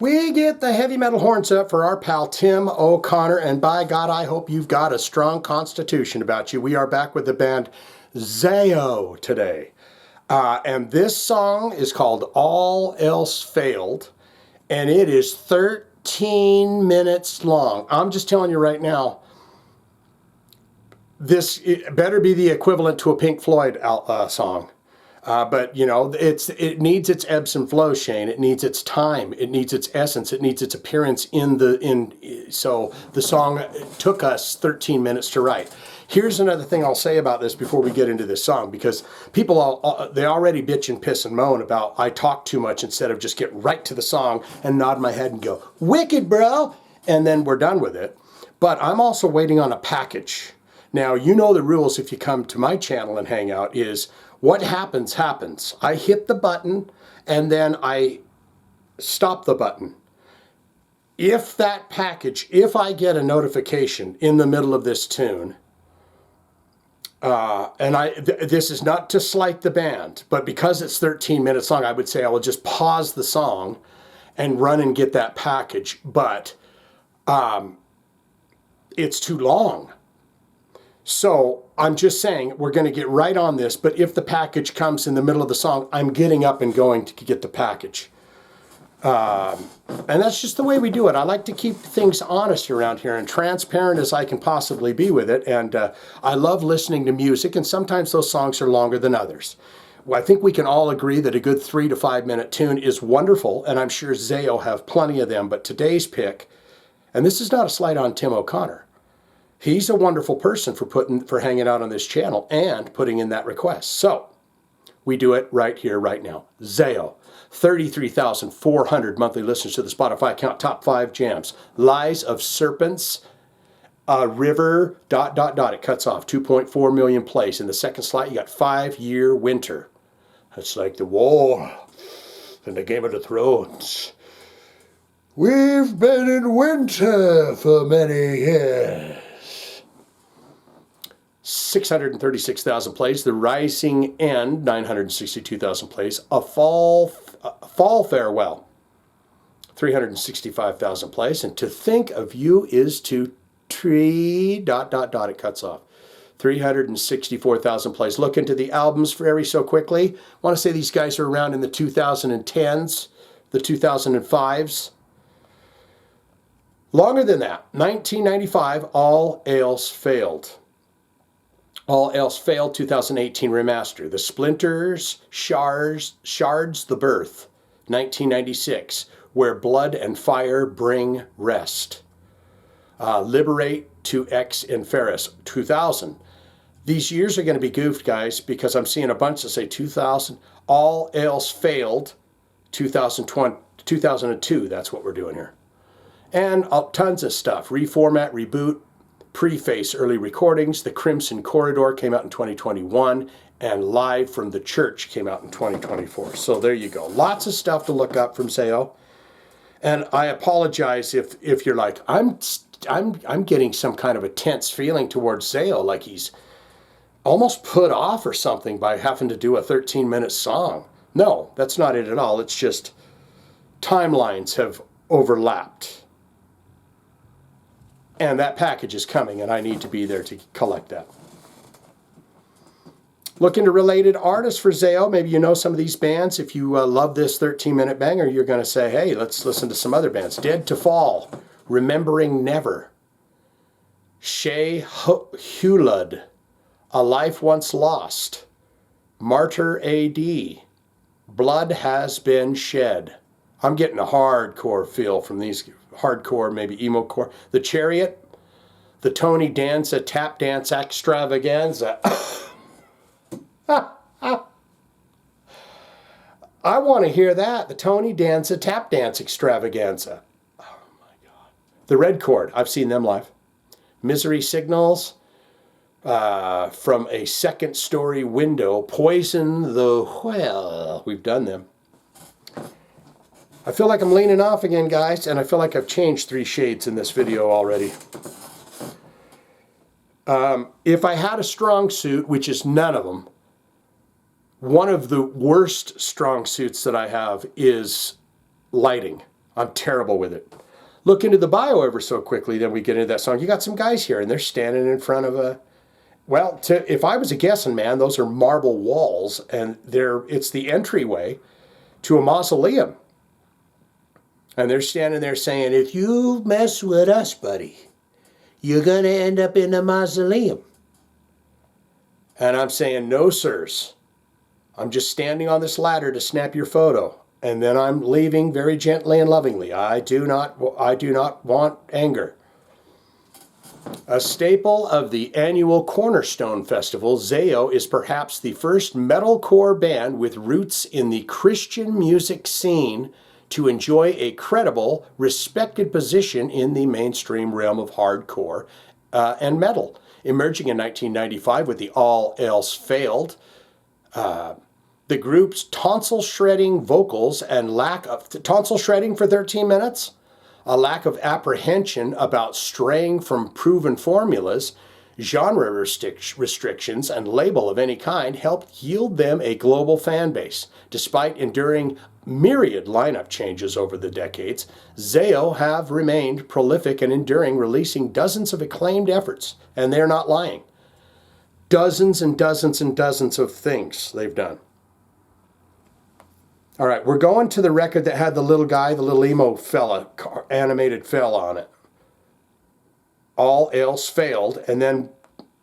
We get the heavy metal horns up for our pal Tim O'Connor, and by God, I hope you've got a strong constitution about you. We are back with the band ZAO today. And this song is called All Else Failed, and it is 13 minutes long. I'm just telling you right now, it better be the equivalent to a Pink Floyd song. But you know, it needs its ebbs and flows, Shane. It needs its time. It needs its essence. It needs its appearance so the song took us 13 minutes to write. Here's another thing I'll say about this before we get into this song, because people, they already bitch and piss and moan about I talk too much instead of just get right to the song and nod my head and go, wicked, bro, and then we're done with it. But I'm also waiting on a package. Now, you know the rules if you come to my channel and hang out is what happens, happens. I hit the button and then I stop the button. If I get a notification in the middle of this tune, this is not to slight the band, but because it's 13 minutes long, I would say I will just pause the song and run and get that package. But it's too long. So I'm just saying we're going to get right on this, but if the package comes in the middle of the song, I'm getting up and going to get the package. And that's just the way we do it. I like to keep things honest around here and transparent as I can possibly be with it. And I love listening to music, and sometimes those songs are longer than others. Well, I think we can all agree that a good 3 to 5 minute tune is wonderful, and I'm sure ZAO have plenty of them. But today's pick, and this is not a slight on Tim O'Connor, he's a wonderful person for hanging out on this channel and putting in that request. So we do it right here, right now. ZAO, 33,400 monthly listeners to the Spotify account, top 5 jams. Lies of Serpents, River, ... It cuts off, 2.4 million plays. In the second slot, you got 5-Year Winter. That's like the war in the Game of the Thrones. We've been in winter for many years. 636,000 plays. The Rising End, 962,000 plays. A Fall Farewell, 365,000 plays. And To Think of You Is to Tree ... It cuts off, 364,000 plays. Look into the albums very so quickly. I want to say these guys are around in the 2010s, the 2005s. Longer than that, 1995, All Else Failed. All Else Failed, 2018 remaster. The Splinters, Shards, The Birth, 1996. Where Blood and Fire Bring Rest. Liberate to X and Ferris, 2000. These years are going to be goofed, guys, because I'm seeing a bunch that say 2000. All Else Failed, 2002. That's what we're doing here. And tons of stuff. Reformat, Reboot, Preface, early recordings. The Crimson Corridor came out in 2021, and Live from the Church came out in 2024. So there you go. Lots of stuff to look up from ZAO. And I apologize if you're like, I'm getting some kind of a tense feeling towards ZAO, like he's almost put off or something by having to do a 13-minute song. No, that's not it at all. It's just timelines have overlapped. And that package is coming, and I need to be there to collect that. Look into related artists for ZAO. Maybe you know some of these bands. If you love this 13-minute banger, you're going to say, hey, let's listen to some other bands. Dead to Fall, Remembering Never, Shea Hulud, A Life Once Lost, Martyr A.D., Blood Has Been Shed. I'm getting a hardcore feel from these. Hardcore, maybe emo-core. The Chariot, the Tony Danza Tap Dance Extravaganza. I want to hear that. The Tony Danza Tap Dance Extravaganza. Oh my God. The Red Chord, I've seen them live. Misery Signals, From a Second Story Window, Poison the Well. We've done them. I feel like I'm leaning off again, guys, and I feel like I've changed 3 shades in this video already. If I had a strong suit, which is none of them, one of the worst strong suits that I have is lighting. I'm terrible with it. Look into the bio ever so quickly, then we get into that song. You got some guys here, and they're standing in front of a... Well, if I was a guessing man, those are marble walls, and it's the entryway to a mausoleum. And they're standing there saying, if you mess with us, buddy, you're going to end up in a mausoleum. And I'm saying, no, sirs. I'm just standing on this ladder to snap your photo. And then I'm leaving very gently and lovingly. I do not want anger. A staple of the annual Cornerstone Festival, ZAO is perhaps the first metalcore band with roots in the Christian music scene to enjoy a credible, respected position in the mainstream realm of hardcore and metal. Emerging in 1995 with the All Else Failed, the group's tonsil-shredding vocals and lack of... Tonsil shredding for 13 minutes? A lack of apprehension about straying from proven formulas, genre restrictions, and label of any kind helped yield them a global fan base. Despite enduring myriad lineup changes over the decades, ZAO have remained prolific and enduring, releasing dozens of acclaimed efforts, and they're not lying. Dozens and dozens and dozens of things they've done. All right, we're going to the record that had the little guy, the little emo fella, animated fella on it. All Else Failed, and then,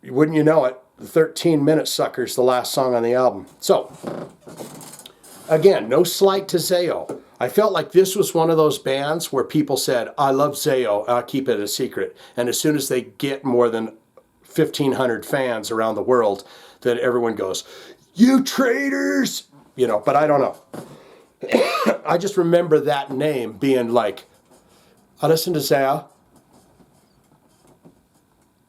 wouldn't you know it, the 13-minute sucker's the last song on the album. So, again, no slight to ZAO. I felt like this was one of those bands where people said, I love ZAO, I'll keep it a secret. And as soon as they get more than 1,500 fans around the world, then everyone goes, you traitors! You know, but I don't know. I just remember that name being like, I listen to ZAO.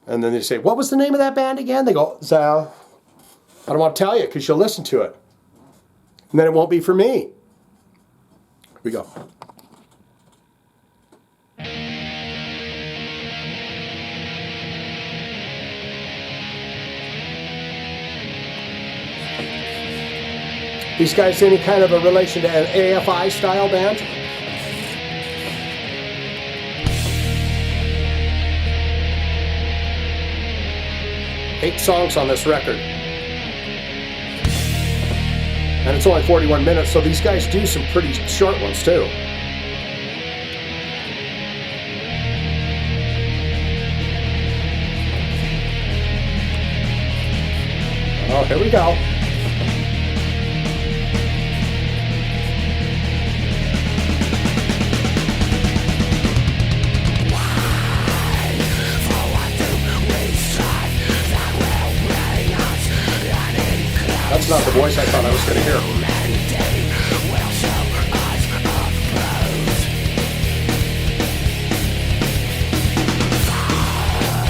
And then they say, what was the name of that band again? They go, ZAO. I don't want to tell you because you'll listen to it. And then it won't be for me. Here we go. These guys any kind of a relation to an AFI style band? Eight songs on this record. And it's only 41 minutes, so these guys do some pretty short ones too. Oh, here we go. That's not the voice I thought I was going to hear.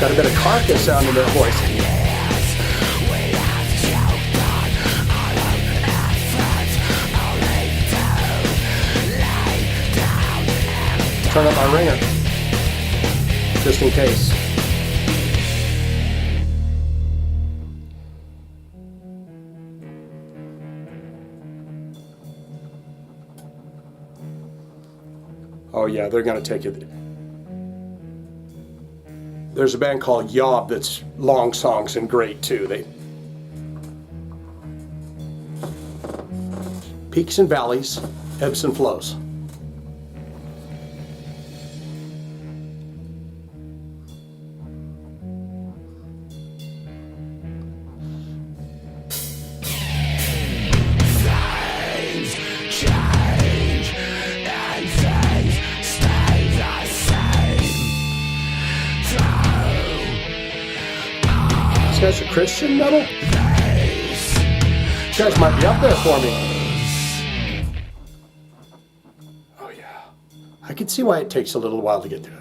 Got a bit of carcass sound in their voice. Turn up my ringer, just in case. Oh yeah, they're going to take it. There's a band called Yob that's long songs and great too. They peaks and valleys, ebbs and flows. Guys are Christian metal? You guys might be up there for me. Oh yeah. I can see why it takes a little while to get through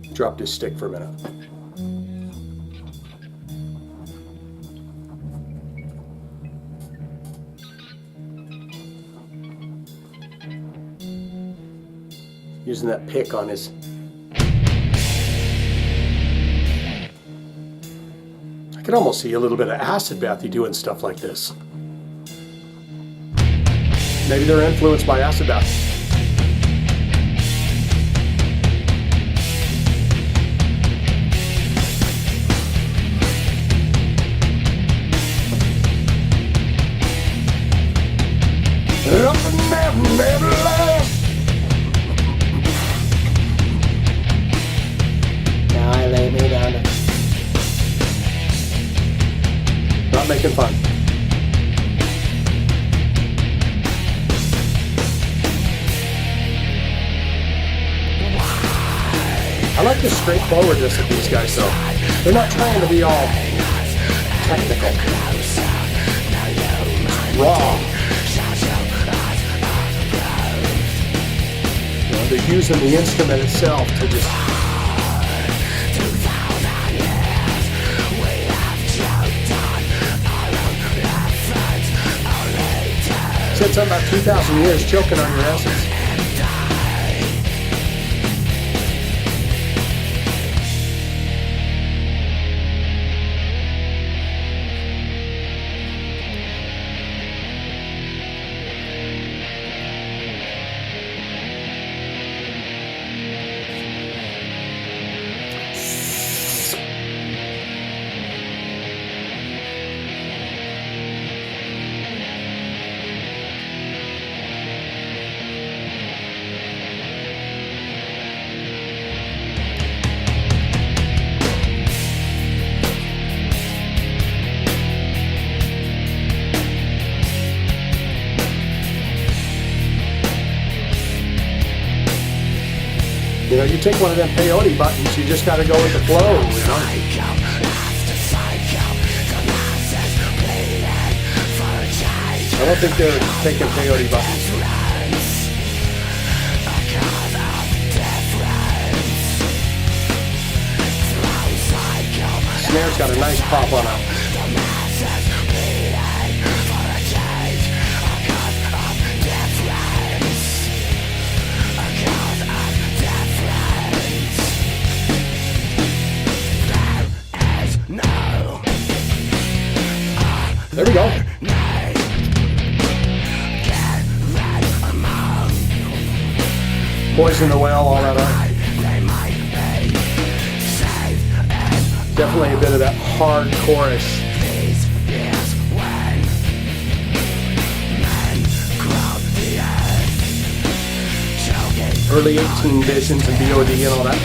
it. Drop this stick for a minute. Using that pick on his... I could almost see a little bit of acid bathy doing stuff like this. Maybe they're influenced by acid bath. Now I lay me down. Not making fun. I like the straightforwardness of these guys, though. They're not trying to be all technical. It's raw. You know, they're using the instrument itself to just... Said something about 2,000 years choking on your essence. You know, you take one of them peyote buttons, you just got to go with the flow, you know? I don't think they're taking peyote buttons. Snare's got a nice pop on it. There we go. Poison the Well, all that. Definitely a bit of that hard chorus. Early 18 visions and BOD and all that.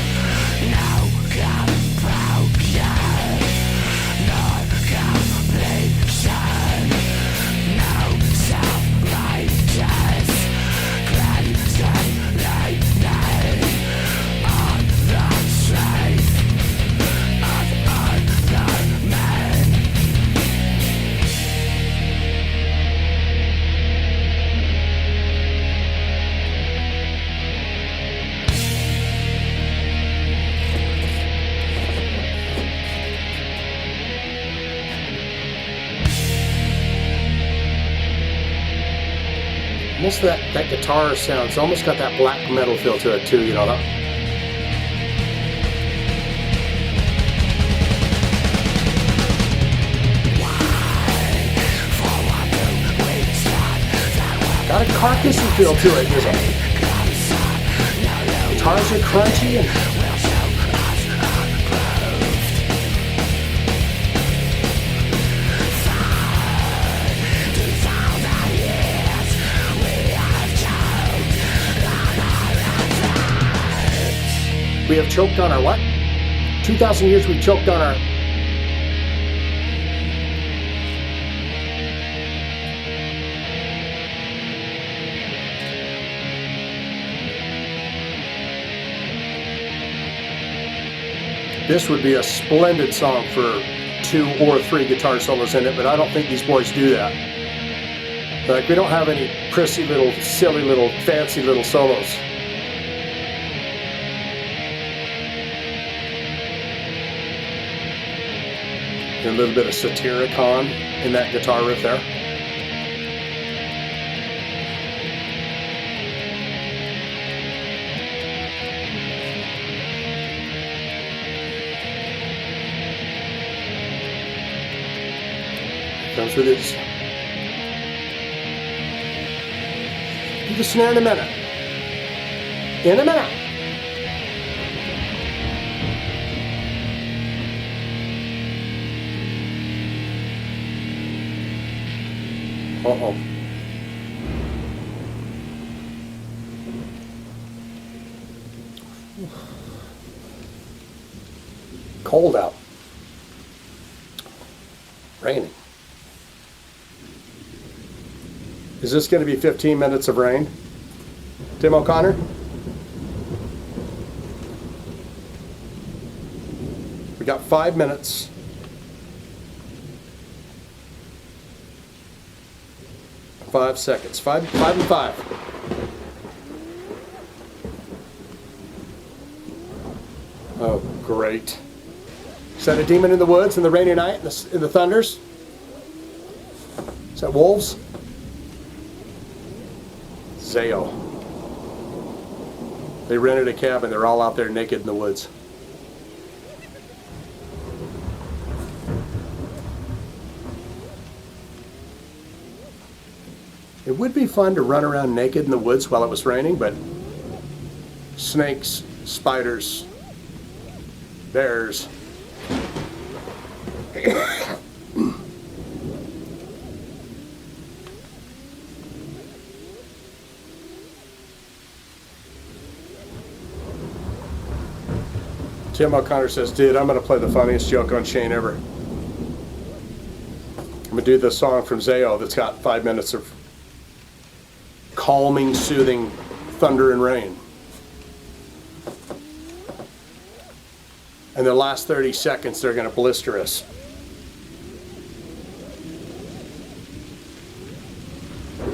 Almost that guitar sound, it's almost got that black metal feel to it too, you know that? Got a carcassy feel to it, doesn't it? Guitars are crunchy and... We have choked on our what? 2,000 years we've choked on our... This would be a splendid song for 2 or 3 guitar solos in it, but I don't think these boys do that. Like, we don't have any prissy little, silly little, fancy little solos. A little bit of Satyricon in that guitar riff there. Comes with his Do the snare in a minute. In a minute. Uh-oh. Cold out. Raining. Is this going to be 15 minutes of rain? Tim O'Connor? We got 5 minutes. Five seconds. Five and five. Oh, great. Is that a demon in the woods in the rainy night, in the thunders? Is that wolves? ZAO. They rented a cabin. They're all out there naked in the woods. It would be fun to run around naked in the woods while it was raining, but snakes, spiders, bears. Tim O'Connor says, dude, I'm going to play the funniest joke on Shane ever. I'm going to do the song from ZAO that's got 5 minutes of calming, soothing thunder and rain. And the last 30 seconds, they're going to blister us.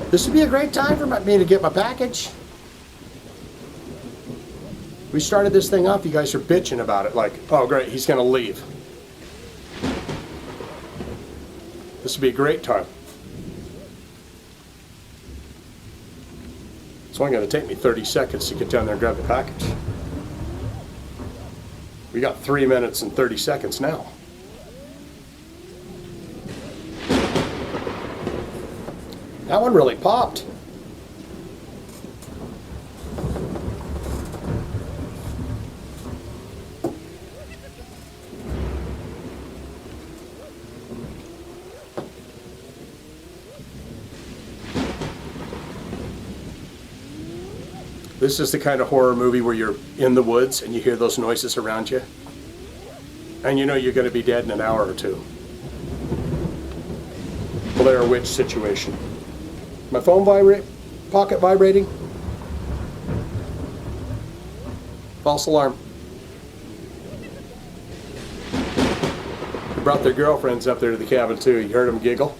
This would be a great time for me to get my package. We started this thing off, you guys are bitching about it, like, oh great, he's going to leave. This would be a great time. It's only going to take me 30 seconds to get down there and grab the package. We got 3 minutes and 30 seconds now. That one really popped. This is the kind of horror movie where you're in the woods and you hear those noises around you. And you know you're going to be dead in an hour or two. Blair Witch situation. My phone pocket vibrating. False alarm. They brought their girlfriends up there to the cabin too. You heard them giggle?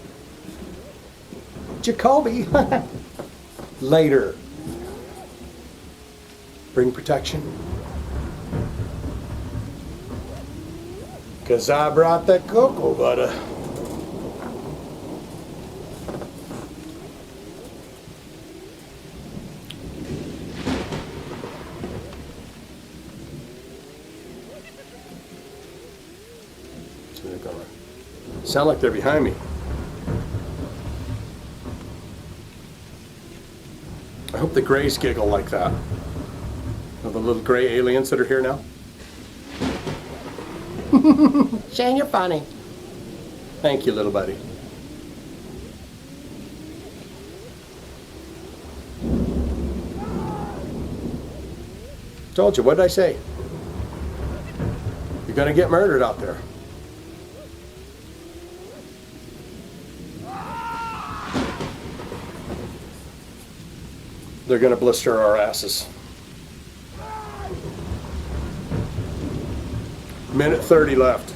Jacoby! Later. Bring protection. 'Cause I brought that cocoa butter. So they're going. Sound like they're behind me. I hope the grays giggle like that. The little gray aliens that are here now. Shane, you're funny. Thank you, little buddy. Told you, what did I say? You're gonna get murdered out there. They're gonna blister our asses. Minute 30 left.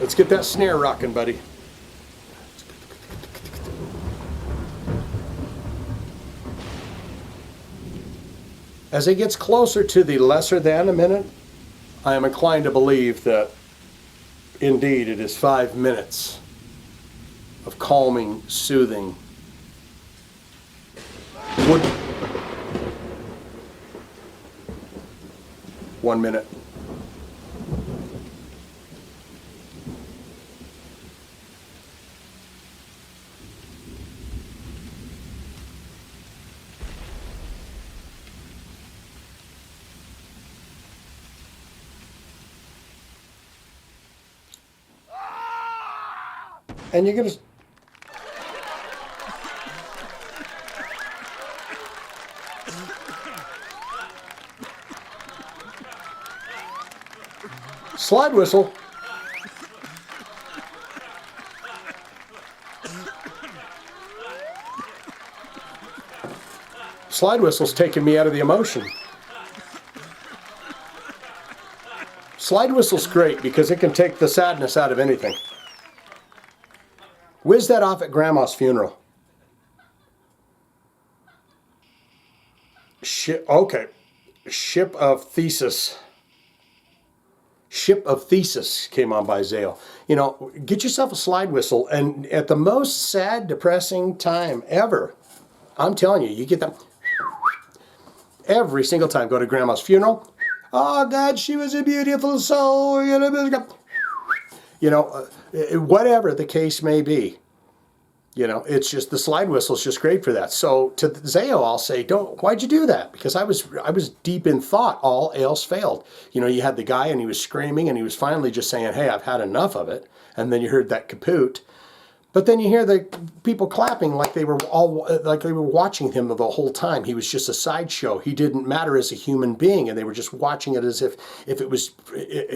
Let's get that snare rocking, buddy. As it gets closer to the lesser than a minute, I am inclined to believe that indeed it is 5 minutes of calming, soothing wood. 1 minute. And you're going to... Slide whistle. Slide whistle's taking me out of the emotion. Slide whistle's great because it can take the sadness out of anything. Whiz that off at Grandma's funeral. Okay. Ship of Thesis. Ship of Thesis came on by ZAO. You know, get yourself a slide whistle, and at the most sad, depressing time ever, I'm telling you, you get that every single time. Go to Grandma's funeral. Oh, God, she was a beautiful soul. You know, whatever the case may be. You know, it's just the slide whistle is just great for that. So to ZAO, I'll say, why'd you do that? Because I was deep in thought, all else failed. You know, you had the guy and he was screaming and he was finally just saying, hey, I've had enough of it. And then you heard that kaput. But then you hear the people clapping like they were watching him the whole time. He was just a sideshow. He didn't matter as a human being, and they were just watching it as if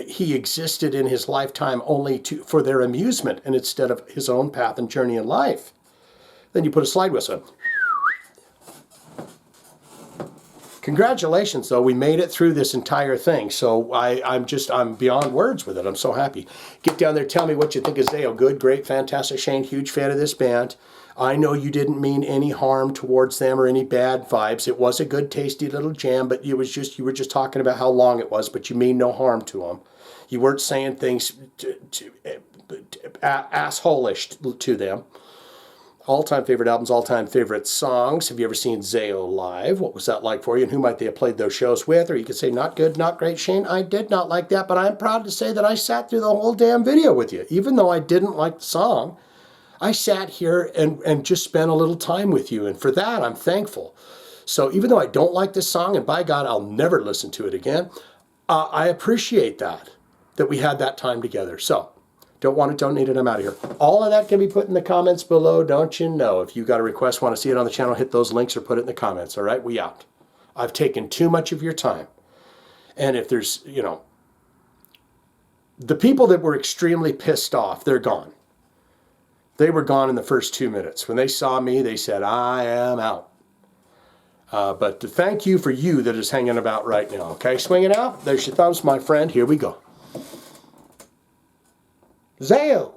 he existed in his lifetime only for their amusement and instead of his own path and journey in life. Then you put a slide whistle. Congratulations, though. We made it through this entire thing. So I'm beyond words with it. I'm so happy. Get down there. Tell me what you think of ZAO. Good, great, fantastic. Shane, huge fan of this band. I know you didn't mean any harm towards them or any bad vibes. It was a good, tasty little jam, but you were just talking about how long it was, but you mean no harm to them. You weren't saying things asshole-ish to them. All-time favorite albums, all-time favorite songs. Have you ever seen ZAO live? What was that like for you? And who might they have played those shows with? Or you could say, not good, not great. Shane, I did not like that, but I'm proud to say that I sat through the whole damn video with you. Even though I didn't like the song, I sat here and just spent a little time with you. And for that, I'm thankful. So even though I don't like this song, and by God, I'll never listen to it again, I appreciate that we had that time together. So, don't want it, don't need it, I'm out of here. All of that can be put in the comments below, don't you know? If you got a request, want to see it on the channel, hit those links or put it in the comments, all right? We out. I've taken too much of your time. And if there's, you know, the people that were extremely pissed off, they're gone. They were gone in the first 2 minutes. When they saw me, they said, I am out. But to thank you for you that is hanging about right now, okay? Swinging out. There's your thumbs, my friend. Here we go. ZAO.